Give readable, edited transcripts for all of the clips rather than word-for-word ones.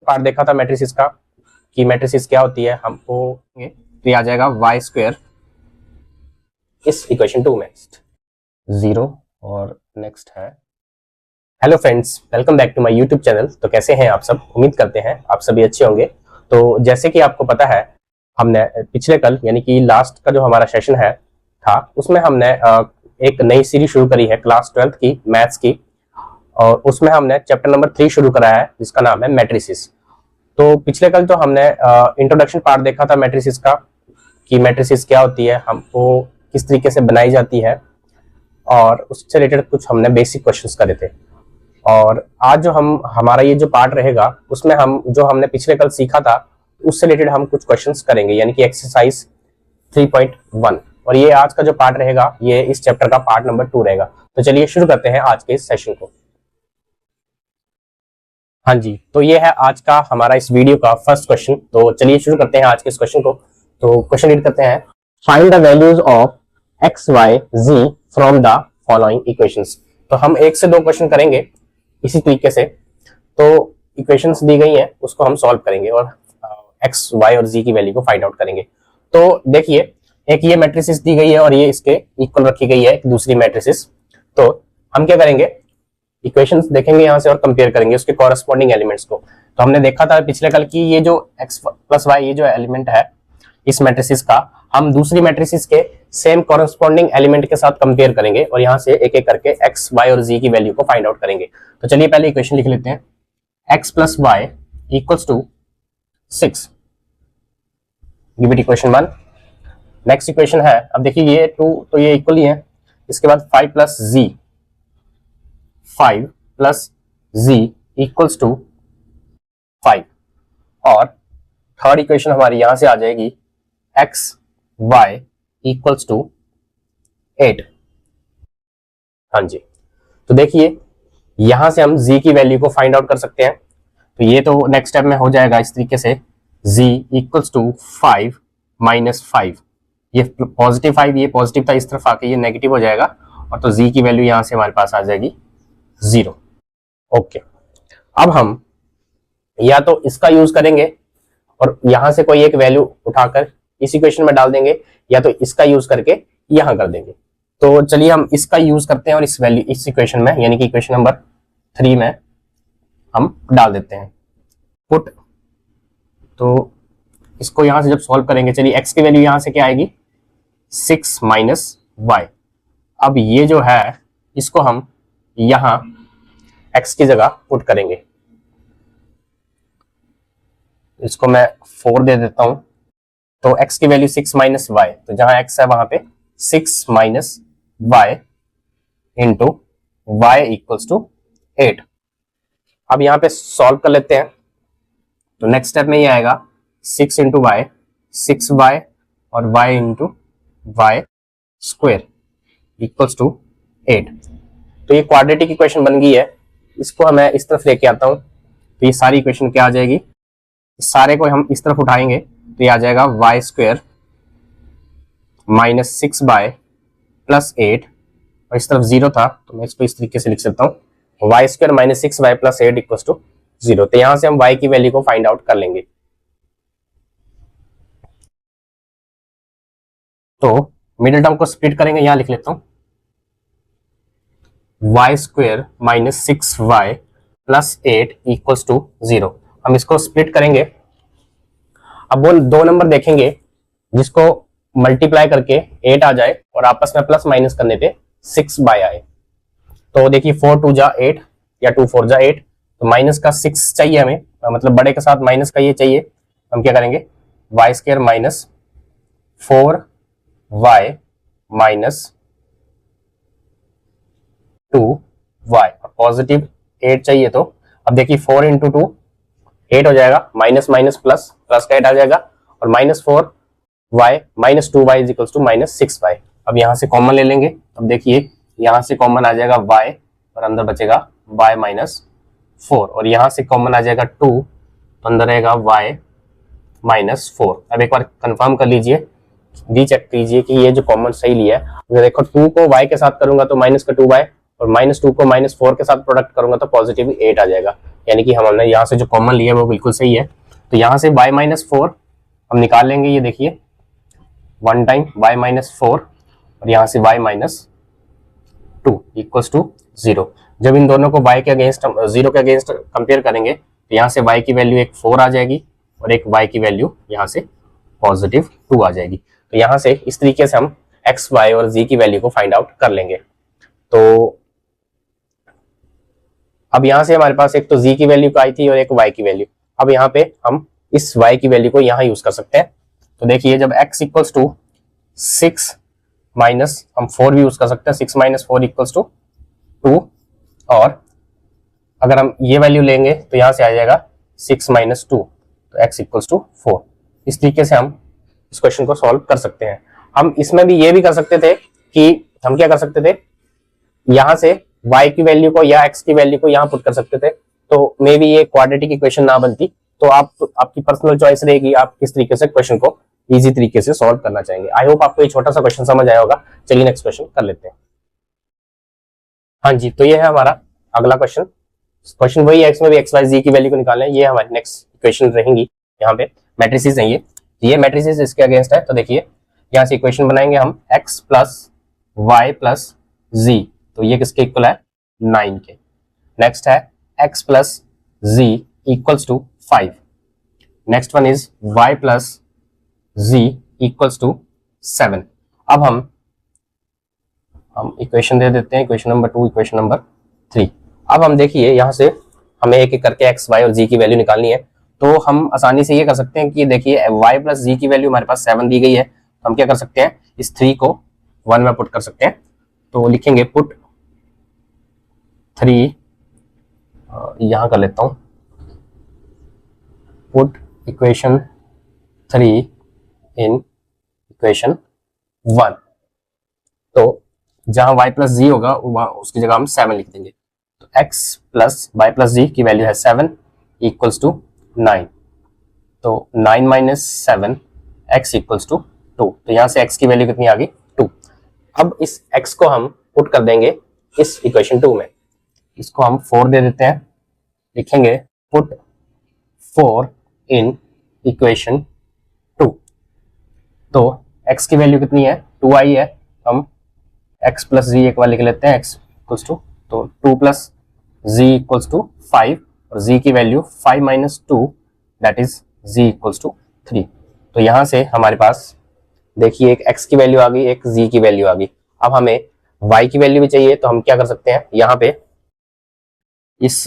Part देखा था matrices का कि मैट्रिसेस क्या होती है, हमको तो ये आ जाएगा वाई स्क्वायर इस इक्वेशन 2 में 0। और नेक्स्ट है hello friends, welcome back to my YouTube channel. तो कैसे हैं आप सब? उम्मीद करते हैं आप सभी अच्छे होंगे। तो जैसे कि आपको पता है, हमने पिछले कल यानी कि लास्ट का जो हमारा सेशन है था, उसमें हमने एक नई सीरीज शुरू करी है क्लास 12th की मैथ्स की, और उसमें हमने चैप्टर नंबर 3 शुरू कराया है जिसका नाम है मैट्रिसेस। तो पिछले कल तो हमने इंट्रोडक्शन पार्ट देखा था मैट्रिसेस का कि मैट्रिसेस क्या होती है, हमको किस तरीके से बनाई जाती है, और उससे रिलेटेड कुछ हमने बेसिक क्वेश्चंस करे थे। और आज जो हमारा ये जो पार्ट रहेगा उसमें हम जो हमने पिछले कल सीखा था उससे रिलेटेड हम कुछ क्वेश्चंस करेंगे, यानी कि एक्सरसाइज 3.1। और ये आज का जो पार्ट रहेगा ये इस चैप्टर का पार्ट नंबर 2 रहेगा। तो चलिए शुरू करते हैं आज के इस सेशन को। हाँ जी, तो ये है आज का हमारा इस वीडियो का फर्स्ट क्वेश्चन। तो चलिए शुरू करते हैं आज के इस क्वेश्चन को। तो क्वेश्चन रीड करते हैं, find the values of x y z from the following equations. तो हम एक से दो क्वेश्चन करेंगे इसी तरीके से। तो इक्वेशंस दी गई हैं उसको हम सॉल्व करेंगे और एक्स वाई और जी की वैल्यू को फाइंड आउट करेंगे। तो देखिए, एक ये मैट्रिसेस दी गई है और ये इसके इक्वल रखी गई है दूसरी मैट्रिसेस। तो हम क्या करेंगे, इक्वेशंस देखेंगे यहाँ से और कंपेयर करेंगे उसके कॉरेस्पॉन्डिंग एलिमेंट्स को। तो हमने देखा था पिछले कल की ये जो एक्स प्लस वाई ये जो एलिमेंट है इस मैट्रिसेस का, हम दूसरी मैट्रिसेस के सेम कॉरेस्पॉन्डिंग एलिमेंट के साथ कंपेयर करेंगे और यहाँ से एक एक करके एक्स वाई और जी की वैल्यू को फाइंड आउट करेंगे। तो चलिए पहले इक्वेशन लिख लेते हैं, x plus y equals to 6, give it equation 1। Next equation है, अब देखिए ये 2 तो ये इक्वल ही है। इसके बाद 5 प्लस जी इक्वल्स टू 5। और थर्ड इक्वेशन हमारी यहां से आ जाएगी, एक्स वाई इक्वल्स टू 8। हाँ जी, तो देखिए यहां से हम z की वैल्यू को फाइंड आउट कर सकते हैं। तो ये तो नेक्स्ट स्टेप में हो जाएगा इस तरीके से, z इक्वल्स टू 5 माइनस 5। ये पॉजिटिव 5, ये पॉजिटिव था, इस तरफ आके ये नेगेटिव हो जाएगा, और तो z की वैल्यू यहां से हमारे पास आ जाएगी 0। ओके, अब हम या तो इसका यूज करेंगे और यहां से कोई एक वैल्यू उठाकर इस इक्वेशन में डाल देंगे, या तो इसका यूज करके यहां कर देंगे। तो चलिए हम इसका यूज करते हैं और इस वैल्यू इस इक्वेशन में यानी कि इक्वेशन नंबर 3 में हम डाल देते हैं पुट। तो इसको यहां से जब सॉल्व करेंगे, चलिए x की वैल्यू यहां से क्या आएगी, 6 माइनस वाई। अब ये जो है इसको हम यहां x की जगह पुट करेंगे, इसको मैं 4 दे देता हूं। तो x की वैल्यू 6 माइनस वाई, तो जहां x है वहां पे 6 minus y into y equals to 8। अब यहां पे सॉल्व कर लेते हैं। तो नेक्स्ट स्टेप में ये आएगा 6 इंटू वाई, 6 वाई और y into y square equals to 8। तो ये क्वाड्रेटिक इक्वेशन बन गई है। इसको मैं इस तरफ लेके आता हूं, तो ये सारी इक्वेशन क्या आ जाएगी, सारे को हम इस तरफ उठाएंगे तो ये आ जाएगा y square minus 6 by plus 8, और इस तरफ 0 था तो मैं इसको इस तरीके से लिख सकता हूँ, y square minus 6 by plus 8 equals to 0। तो यहां से हम y की वैल्यू को फाइंड आउट कर लेंगे। तो मिडिल टर्म को स्प्लिट करेंगे, यहां लिख लेता हूं y square minus 6 y plus 8 equals to 0। हम इसको स्प्लिट करेंगे। अब वो दो नंबर देखेंगे जिसको मल्टीप्लाई करके 8 आ जाए और आपस में प्लस माइनस करने पे 6 बाय आए। तो देखिए 4 2 जा 8 या 2 4 जा 8, तो माइनस का 6 चाहिए हमें, मतलब बड़े के साथ माइनस का ये चाहिए। हम क्या करेंगे, y square minus 4 y minus 2 y, positive 8 चाहिए। तो अब देखिए 4 इंटू 2 8 हो जाएगा, माइनस माइनस प्लस, प्लस का 8 आ जाएगा, और माइनस 4 वाई माइनस 2 वाई is equals to minus 6 y. अब यहाँ से कॉमन ले लेंगे। अब देखिए यहाँ से कॉमन आ जाएगा y और अंदर बचेगा y माइनस 4, और यहाँ से कॉमन आ जाएगा 2 तो अंदर रहेगा y माइनस 4। अब एक बार कंफर्म कर लीजिए, चेक कीजिए कि ये जो कॉमन सही लिया है। देखो 2 को y के साथ करूंगा तो माइनस का 2y, और माइनस 2 को माइनस 4 के साथ प्रोडक्ट करूंगा तो पॉजिटिव 8 आ जाएगा। यानी कि हमने यहाँ से जो कॉमन लिया है वो बिल्कुल सही है। तो यहाँ से y माइनस 4 हम निकाल लेंगे, ये देखिए 1 टाइम y माइनस 4 और यहाँ से y माइनस 2 इक्वल्स टू 0। जब इन दोनों को y के अगेंस्ट 0 के अगेंस्ट कंपेयर करेंगे तो यहाँ से y की वैल्यू एक 4 आ जाएगी और एक y की वैल्यू यहाँ से पॉजिटिव 2 आ जाएगी। तो यहाँ से इस तरीके से हम x, y और z की वैल्यू को फाइंड आउट कर लेंगे। तो अब यहाँ से हमारे पास एक तो z की वैल्यू आई थी और एक y की वैल्यू। अब यहाँ पे हम इस y की वैल्यू को यहाँ यूज कर सकते हैं। तो देखिए जब x इक्वल्स टू 6 माइनस हम 4 भी यूज कर सकते हैं, 6 माइनस 4 इक्वल्स टू 2, और अगर हम ये वैल्यू लेंगे तो यहाँ से आ जाएगा 6 माइनस 2, तो x इक्वल्स टू 4। इस तरीके से हम इस क्वेश्चन को सॉल्व कर सकते हैं। हम इसमें भी ये भी कर सकते थे कि हम क्या कर सकते थे, यहाँ से y की वैल्यू को या x की वैल्यू को यहाँ पुट कर सकते थे, तो मे बी ये क्वाड्रेटिक इक्वेशन ना बनती। तो आपकी पर्सनल चॉइस रहेगी आप किस तरीके से क्वेश्चन को इजी तरीके से सॉल्व करना चाहेंगे। आई होप आपको ये छोटा सा क्वेश्चन समझ आया होगा। चलिए नेक्स्ट क्वेश्चन कर लेते हैं। हाँ जी, तो ये है हमारा अगला क्वेश्चन। क्वेश्चन वही है, x में भी x, y, z की वैल्यू को निकालना है। ये हमारी नेक्स्ट इक्वेशन रहेंगी। यहाँ पे मैट्रिसेस हैं ये मैट्रिसेस इसके अगेंस्ट है। तो देखिए यहाँ से इक्वेशन बनाएंगे हम x plus y plus z, तो ये किसके इक्वल है, 9 के। नेक्स्ट है x plus z equals to 5। Next one is y plus z equals to 7। अब हम इक्वेशन दे देते हैं, इक्वेशन नंबर 2, इक्वेशन नंबर 3। अब हम देखिए यहाँ से हमें एक एक करके x, y और z की वैल्यू निकालनी है। तो हम आसानी से ये कर सकते हैं कि देखिए y प्लस z की वैल्यू हमारे पास 7 दी गई है, तो हम क्या कर सकते हैं, इस 3 को 1 में पुट कर सकते हैं। तो लिखेंगे पुट 3, यहाँ कर लेता हूं, पुट इक्वेशन 3 इन इक्वेशन 1। तो जहां y प्लस z होगा वहां उसकी जगह हम 7 लिख देंगे। तो x plus y plus z की वैल्यू है 7 इक्वल्स टू 9। तो 9 माइनस 7 x इक्वल्स टू 2। तो यहां से x की वैल्यू कितनी आ गई, 2। अब इस x को हम पुट कर देंगे इस इक्वेशन 2 में। इसको हम 4 दे देते हैं, लिखेंगे पुट 4 इन इक्वेशन 2। तो x की वैल्यू कितनी है, 2 आई है। हम x प्लस z एक बार लिख लेते हैं, x इक्वल्स टू, तो 2 प्लस z इक्वल्स टू 5 और z की value 5 minus 2 that is z equals to 3। तो यहां से हमारे पास देखिए एक x की वैल्यू आ गई, एक z की वैल्यू आ गई। अब हमें y की वैल्यू भी चाहिए, तो हम क्या कर सकते हैं, यहाँ पे इस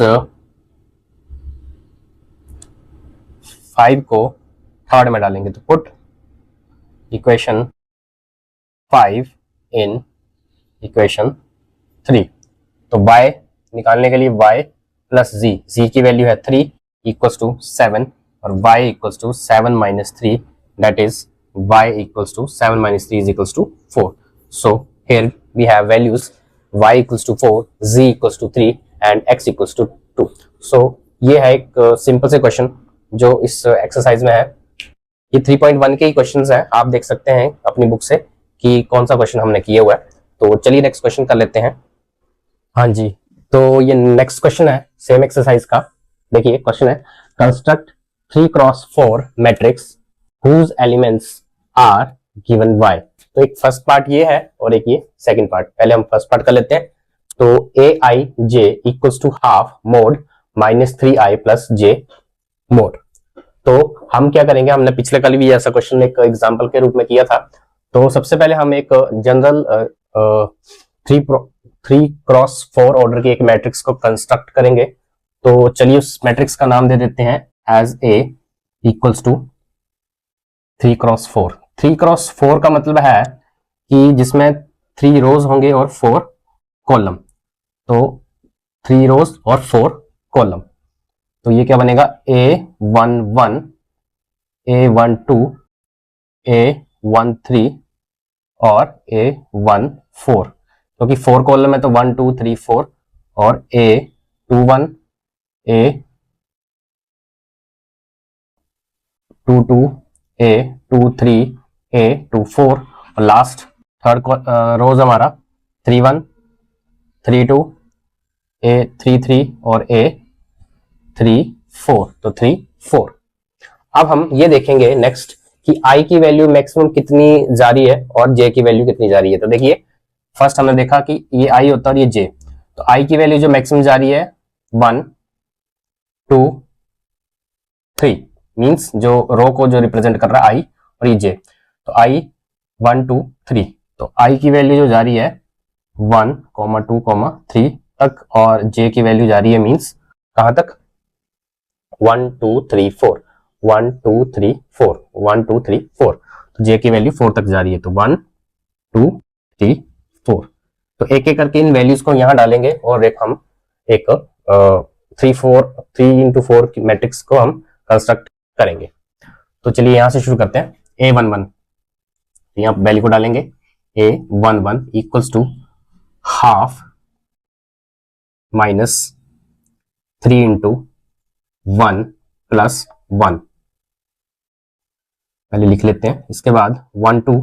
5 को थर्ड में डालेंगे। तो पुट इक्वेशन 5 इन इक्वेशन 3। तो y निकालने के लिए y प्लस z की वैल्यू है 3 इक्वल्स टू 7 और y equals to 7 minus 3 that is y equals to 7 minus 3 is equals to 4। So here we have values y equals to 4, z equals to 3 and x equals to 2। सो ये है एक simple से question जो इस exercise में है। ये 3.1 के ही क्वेश्चंस हैं, आप देख सकते हैं अपनी बुक से कि कौन सा क्वेश्चन हमने किया हुआ है। तो चलिए नेक्स्ट क्वेश्चन कर लेते हैं। हाँ जी, तो ये नेक्स्ट क्वेश्चन है सेम एक्सरसाइज का। देखिए क्वेश्चन है construct 3x4 matrix whose elements are given y। तो एक फर्स्ट पार्ट ये है और एक ये सेकंड पार्ट। पहले हम फर्स्ट पार्ट कर लेते हैं। तो aij equals to half mod minus 3i plus j mod. तो हम क्या करेंगे, हमने पिछले कल भी ऐसा क्वेश्चन एक एग्जांपल के रूप में किया था। तो सबसे पहले हम एक जनरल 3x4 ऑर्डर की एक मैट्रिक्स को कंस्ट्रक्ट करेंगे। तो चलिए उस मैट्रिक्स का नाम दे देते हैं as a equals to 3x4। 3x4 का मतलब है कि जिसमें 3 रोज होंगे और 4 कॉलम। तो 3 रोज और 4 कॉलम। तो ये क्या बनेगा, A11, A12, A13 और A14। क्योंकि 4 कॉलम है तो 1 2 3 4 और A21, A22, A23, A24 और लास्ट थर्ड रोज हमारा 31, 32, A33 और A 3 4, तो 3 4। अब हम ये देखेंगे नेक्स्ट कि i की वैल्यू मैक्सिमम कितनी जा रही है और j की वैल्यू कितनी जा रही है। तो देखिए फर्स्ट हमने देखा कि ये i होता है और ये j, तो i की वैल्यू जो मैक्सिमम जा रही है 1 2 3, मींस जो रो को जो रिप्रेजेंट कर रहा है i और ये j, तो i 1 2 3, तो i की वैल्यू जो जा रही है 1 2 3 तक और j की वैल्यू जा रही है मींस कहां तक 1 2 3 4 1 2 3 4 1 2 3 4, तो j की वैल्यू 4 तक जा रही है, तो 1 2 3 4। तो एक एक करके इन वैल्यूज को यहां डालेंगे और एक हम एक 3 into 4 मैट्रिक्स को हम कंस्ट्रक्ट करेंगे। तो चलिए यहां से शुरू करते हैं। A11 यहाँ वैल्यू को डालेंगे, A11 equals to half minus 3 into 1 plus 1, पहले लिख लेते हैं। इसके बाद 1 2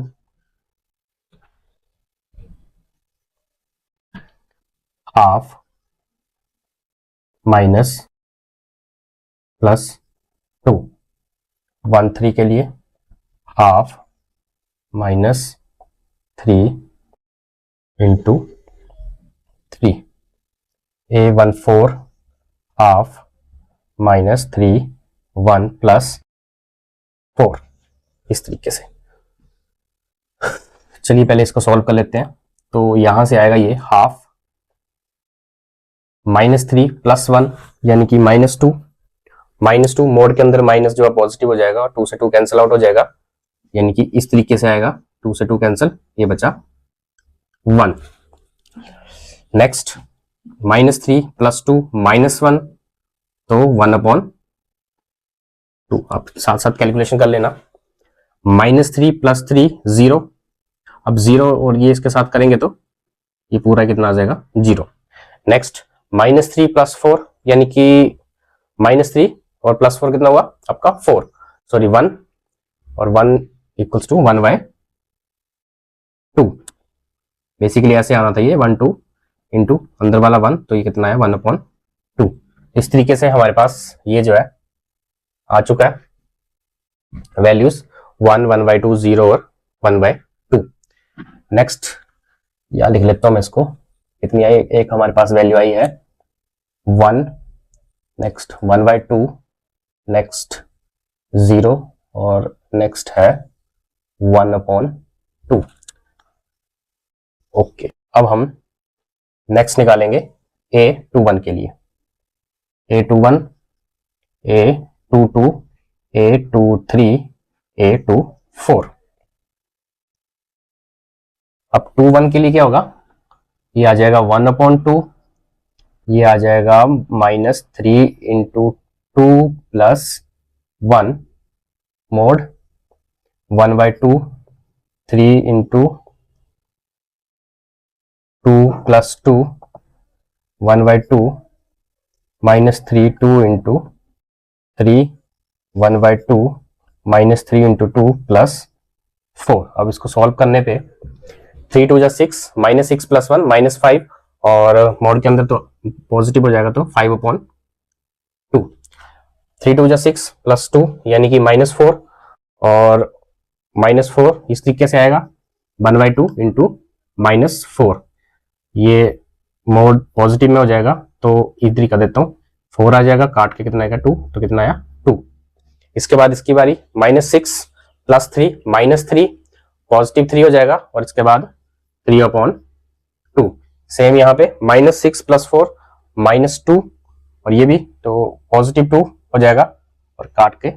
हाफ माइनस प्लस 2, 1 3 के लिए half minus 3 into 3, A14 half minus 3 1 plus 4, इस तरीके से। चलिए पहले इसको सॉल्व कर लेते हैं। तो यहां से आएगा ये हाफ -3 प्लस 1 यानी कि -2, -2 मोड के अंदर माइनस जो है पॉजिटिव हो जाएगा और 2 से 2 कैंसिल आउट हो जाएगा, यानी कि इस तरीके से आएगा 2 से 2 कैंसिल, ये बचा 1। नेक्स्ट -3 प्लस 2 -1, तो 1/2। आप साथ साथ कैलकुलेशन कर लेना। -3 प्लस 3 0, अब 0 और ये इसके साथ करेंगे तो ये पूरा कितना आ जाएगा 0। नेक्स्ट -3 प्लस 4 यानी कि -3 और प्लस 4 कितना हुआ आपका 4, सॉरी 1, और 1 इक्वल्स टू 1/2। बेसिकली ऐसे आना चाहिए 1 2 इंटू अंदर वाला 1, तो ये कितना है 1/2। इस तरीके से हमारे पास ये जो है आ चुका है वैल्यूज 1 1/2 0 और 1/2। नेक्स्ट या लिख लेता हूं मैं इसको, कितनी आई, एक हमारे पास वैल्यू आई है 1, नेक्स्ट 1/2, नेक्स्ट 0 और नेक्स्ट है 1/2। ओके, अब हम नेक्स्ट निकालेंगे A21 के लिए। A21 A22 A23 A24। अब 21 के लिए क्या होगा, ये आ जाएगा 1/2, ये आ जाएगा -3 into 2 plus 1 mode 1/2, 3 into 2 plus 2 1/2 -3 2 into 3 1/2 -3 into 2 plus 4। अब इसको सॉल्व करने पे 3 2 6, -6 प्लस 1 -5, और मोड के अंदर तो पॉजिटिव हो जाएगा तो 5/2। 3 2 6 प्लस 2 यानी कि -4, और -4 इस तरीके से आएगा 1/2 इंटू -4, ये मोड पॉजिटिव में हो जाएगा तो इधर ही कर देता हूँ, 4 आ जाएगा, काट के कितना आएगा 2, तो कितना आया 2। इसके बाद इसकी बारी -6 प्लस 3 -3, पॉजिटिव 3 हो जाएगा, और इसके बाद 3/2। सेम यहाँ पे -6 प्लस 4 -2, और ये भी तो पॉजिटिव 2 हो जाएगा और काट के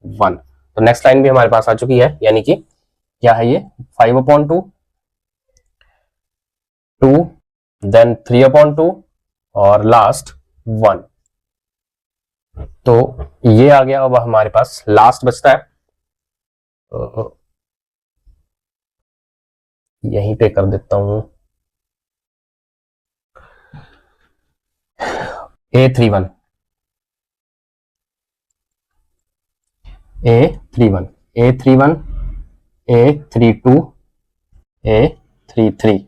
1। तो नेक्स्ट लाइन भी हमारे पास आ चुकी है, यानी कि क्या है ये 5/2, 2, देन 3/2 और लास्ट 1। तो ये आ गया। अब हमारे पास लास्ट बचता है, यहीं पे कर देता हूं A31 A31 A31 A32 A33।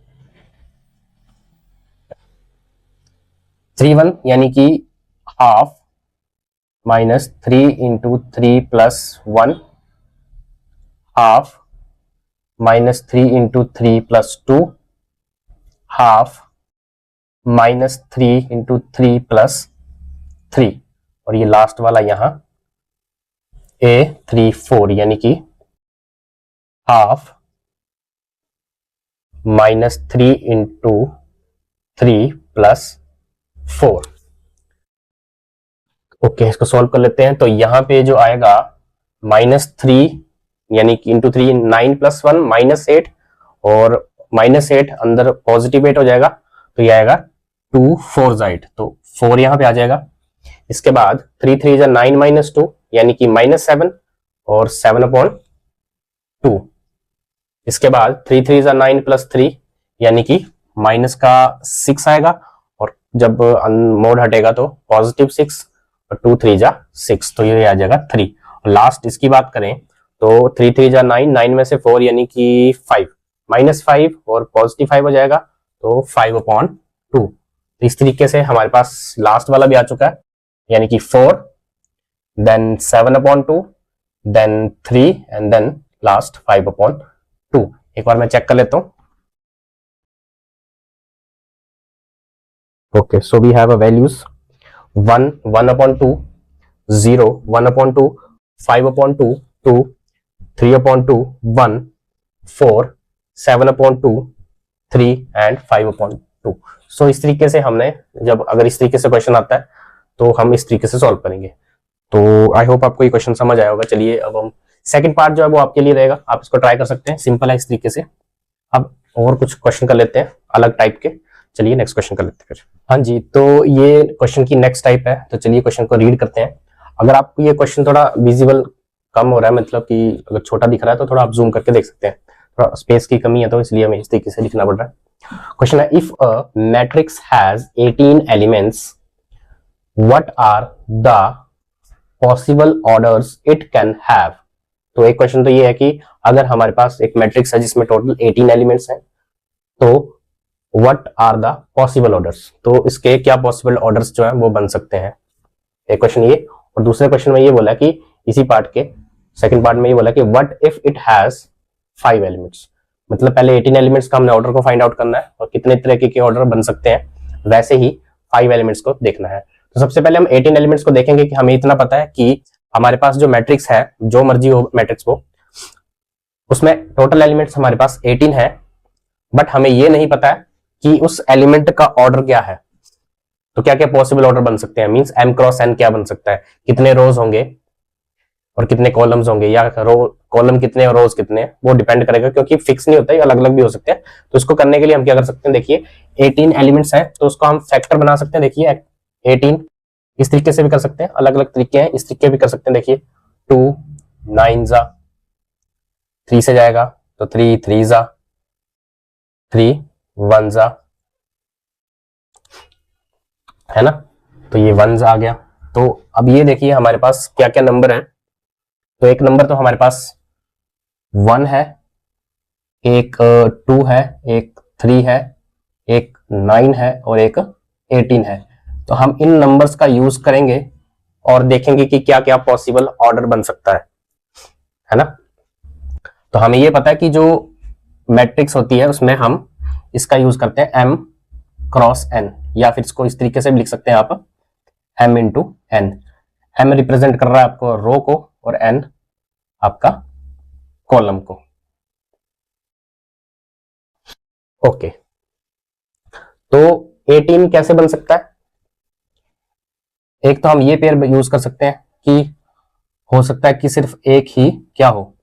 31 यानी कि half minus 3 × 3 + 1 half minus 3 × 3 + 2 half minus 3 × 3 + 3 और ये लास्ट वाला यहां A34 यानी कि हाफ माइनस 3 × 3 + 4। ओके, इसको सॉल्व कर लेते हैं। तो यहां पे जो आएगा -3 यानी कि इंटू 3 9 + 1 -8 और -8 अंदर पॉजिटिव 8 हो जाएगा तो ये आएगा 2 4 8 तो 4 यहां पे आ जाएगा। इसके बाद 3 3 = 9 - 2 यानी कि -7 और 7/2। इसके बाद 3 3 = 9 + 3 यानी कि माइनस का 6 आएगा और जब मोड हटेगा तो +6 और 2 3 = 6 तो ये आ जाएगा 3। और लास्ट इसकी बात करें तो 3 3 = 9 9 में से 4 यानी कि 5 -5 और +5 हो जाएगा तो 5/2। तो इस तरीके से हमारे पास लास्ट वाला भी आ चुका है यानी कि 4 then 7/2 then 3 and then last 5/2। एक बार मैं चेक कर लेता हूं। Okay, so we have a values 1 1/2 0 1/2 5/2 2 3/2 1 4 7/2 3 and 5/2। सो इस तरीके से हमने जब अगर इस तरीके से क्वेश्चन आता है तो हम इस तरीके से सॉल्व करेंगे। तो आई होप आपको ये क्वेश्चन समझ आया होगा। चलिए अब हम सेकंड पार्ट जो है वो आपके लिए रहेगा, आप इसको ट्राई कर सकते हैं, सिंपल है इस तरीके से। अब और कुछ क्वेश्चन कर लेते हैं अलग टाइप के। चलिए नेक्स्ट क्वेश्चन कर लेते हैं फिर। हाँ जी, तो ये क्वेश्चन की नेक्स्ट टाइप है, तो चलिए क्वेश्चन को रीड करते हैं। अगर आपको ये क्वेश्चन थोड़ा विजिबल कम हो रहा है, मतलब कि अगर छोटा दिख रहा है तो थोड़ा आप जूम करके देख सकते हैं, थोड़ा स्पेस की कमी है तो इसलिए हमें इस तरीके से लिखना पड़ रहा है। क्वेश्चन है, if a matrix has 18 elements what are the possible orders it can have. तो एक क्वेश्चन तो ये है कि अगर हमारे पास एक मैट्रिक्स है जिसमें टोटल 18 एलिमेंट्स हैं तो what are the possible orders, तो इसके क्या पॉसिबल ऑर्डर्स जो है वो बन सकते हैं। एक क्वेश्चन ये, और दूसरे क्वेश्चन में ये बोला कि इसी पार्ट के सेकंड पार्ट में ये बोला कि what if it has 5 elements, मतलब पहले 18 एलिमेंट्स का हमने ऑर्डर को फाइंड आउट करना है और कितने तरह के ऑर्डर बन सकते हैं, वैसे ही 5 एलिमेंट्स को देखना है। तो सबसे पहले हम 18 एलिमेंट्स को देखेंगे कि हमें इतना पता है कि हमारे पास जो मैट्रिक्स है, जो मर्जी हो मैट्रिक्स को, उसमें टोटल एलिमेंट्स हमारे पास 18 है, बट हमें ये नहीं पता है कि उस एलिमेंट का ऑर्डर क्या है। तो क्या क्या पॉसिबल ऑर्डर बन सकते हैं, मींस m क्रॉस n क्या बन सकता है, कितने रोज होंगे और कितने कॉलम्स होंगे, या कॉलम कितने और रोज कितने, वो डिपेंड करेगा क्योंकि फिक्स नहीं होता है, अलग अलग भी हो सकते हैं। तो इसको करने के लिए हम क्या कर सकते हैं, देखिए 18 एलिमेंट्स है तो उसको हम फैक्टर बना सकते हैं। देखिए 18 इस तरीके से भी कर सकते हैं, अलग अलग तरीके हैं, इस तरीके भी कर सकते हैं। देखिए 2 9 ज़ा 3 से जाएगा तो 3 3 ज़ा 3 1 ज़ा, है ना, तो ये 1 आ गया। तो अब ये देखिए हमारे पास क्या क्या नंबर है। तो एक नंबर तो हमारे पास 1 है, एक 2 है, एक 3 है, एक 9 है और एक 18 है। तो हम इन नंबर्स का यूज करेंगे और देखेंगे कि क्या क्या पॉसिबल ऑर्डर बन सकता है ना। तो हमें ये पता है कि जो मैट्रिक्स होती है उसमें हम इसका यूज करते हैं m क्रॉस n, या फिर इसको इस तरीके से भी लिख सकते हैं आप m into n। m represent कर रहा है आपको रो को और n आपका कॉलम को। ओके, तो 18 कैसे बन सकता है, एक तो हम ये पेयर यूज कर सकते हैं कि हो सकता है कि सिर्फ एक ही क्या हो,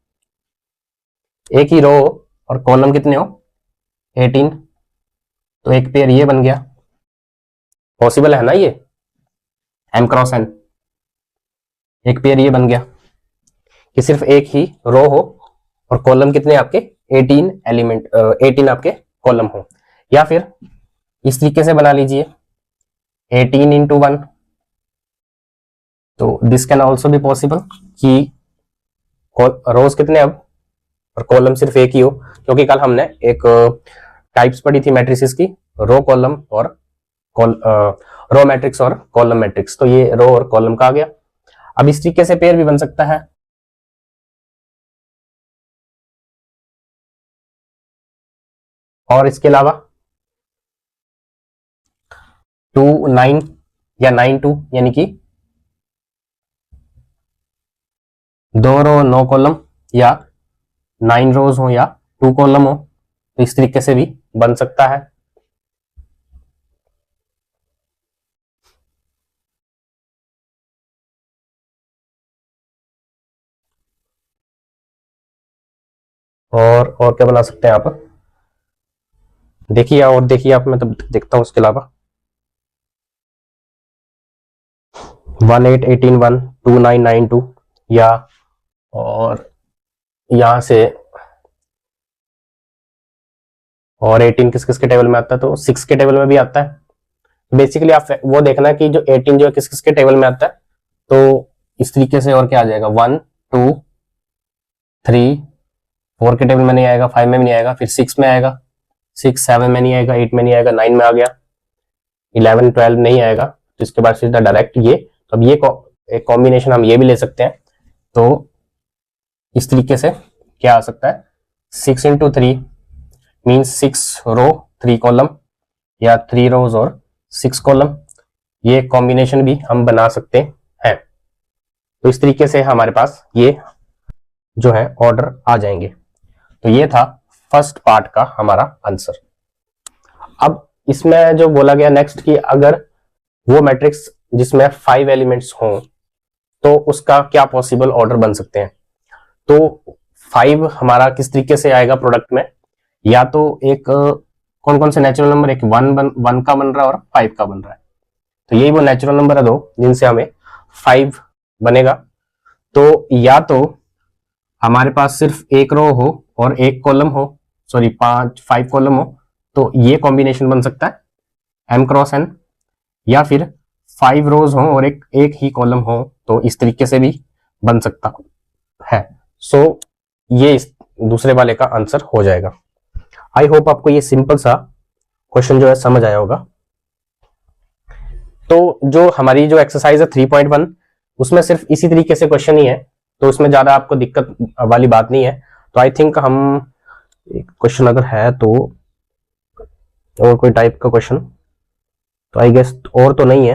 एक ही रो और कॉलम कितने हो 18, तो एक पेयर ये बन गया, पॉसिबल है ना ये m क्रॉस n। एक पेयर ये बन गया कि सिर्फ एक ही रो हो और कॉलम कितने आपके 18 एलिमेंट 18 आपके कॉलम हो। या फिर इस तरीके से बना लीजिए 18 इंटू 1, तो दिस कैन ऑल्सो भी पॉसिबल कि रोज कितने अब और कॉलम सिर्फ एक ही हो, क्योंकि कल हमने एक टाइप्स पढ़ी थी मैट्रिसेस की, रो कॉलम और रो मैट्रिक्स और कॉलम मैट्रिक्स। तो ये रो और कॉलम का आ गया। अब इस तरीके से पेयर भी बन सकता है। और इसके अलावा 2 9 या 9 2, यानी कि 2 रो 9 कॉलम, या 9 रोज हो या 2 कॉलम हो, तो इस तरीके से भी बन सकता है। और क्या बना सकते हैं आप, देखिए और देखिए आप, मैं तब देखता हूं उसके अलावा 1 8 18 1 2 9 9 2, या और यहां से और 18 किस किस के टेबल में आता है, तो 6 के टेबल में भी आता है। बेसिकली आप वो देखना कि जो 18 जो है किस किस के टेबल में आता है, तो इस तरीके से और क्या आ जाएगा, 1 2 3 4 के टेबल में नहीं आएगा, 5 में भी नहीं आएगा, फिर 6 में आएगा, 6 7 में नहीं आएगा, 8 में नहीं आएगा, 9 में आ गया, 11 12 नहीं आएगा, तो इसके बाद सीधा डायरेक्ट ये। तो अब ये एक कॉम्बिनेशन हम ये भी ले सकते हैं। तो इस तरीके से क्या आ सकता है, 6 इंटू 3 मीन्स 6 रो 3 कॉलम, या 3 रोज और 6 कॉलम, ये कॉम्बिनेशन भी हम बना सकते हैं। तो इस तरीके से हमारे पास ये जो है ऑर्डर आ जाएंगे। तो ये था फर्स्ट पार्ट का हमारा आंसर। अब इसमें जो बोला गया नेक्स्ट कि अगर वो मैट्रिक्स जिसमें 5 एलिमेंट्स हों तो उसका क्या पॉसिबल ऑर्डर बन सकते हैं। तो 5 हमारा किस तरीके से आएगा प्रोडक्ट में, या तो एक कौन कौन से नेचुरल नंबर, एक 1 का बन रहा है और 5 का बन रहा है, तो यही वो नेचुरल नंबर है दो जिनसे हमें 5 बनेगा। तो या तो हमारे पास सिर्फ एक रो हो और एक कॉलम हो, सॉरी 5 कॉलम हो, तो ये कॉम्बिनेशन बन सकता है m क्रॉस n, या फिर 5 रोज हो और एक ही कॉलम हो, तो इस तरीके से भी बन सकता है। सो ये इस दूसरे वाले का आंसर हो जाएगा। आई होप आपको ये सिंपल सा क्वेश्चन जो है समझ आया होगा। तो जो हमारी जो एक्सरसाइज है 3.1, उसमें सिर्फ इसी तरीके से क्वेश्चन ही है, तो उसमें ज्यादा आपको दिक्कत वाली बात नहीं है। तो आई थिंक हम क्वेश्चन अगर है तो और कोई टाइप का क्वेश्चन, तो आई गेस और तो नहीं है।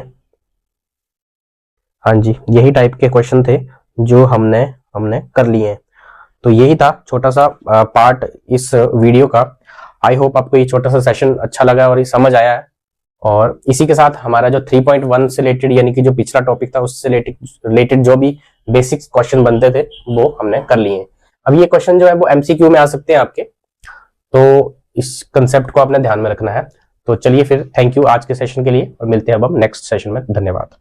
हाँ जी, यही टाइप के क्वेश्चन थे जो हमने कर लिए हैं। तो यही था छोटा सा पार्ट इस वीडियो का। आई होप आपको ये छोटा सा सेशन अच्छा लगा और ये समझ आया है। और इसी के साथ हमारा जो 3.1 से रिलेटेड, यानी कि जो पिछला टॉपिक था उससे रिलेटेड जो भी बेसिक क्वेश्चन बनते थे वो हमने कर लिए हैं। अब ये क्वेश्चन जो है वो एमसीक्यू में आ सकते हैं आपके, तो इस कंसेप्ट को आपने ध्यान में रखना है। तो चलिए फिर, थैंक यू आज के सेशन के लिए, और मिलते हैं अब हम नेक्स्ट सेशन में। धन्यवाद।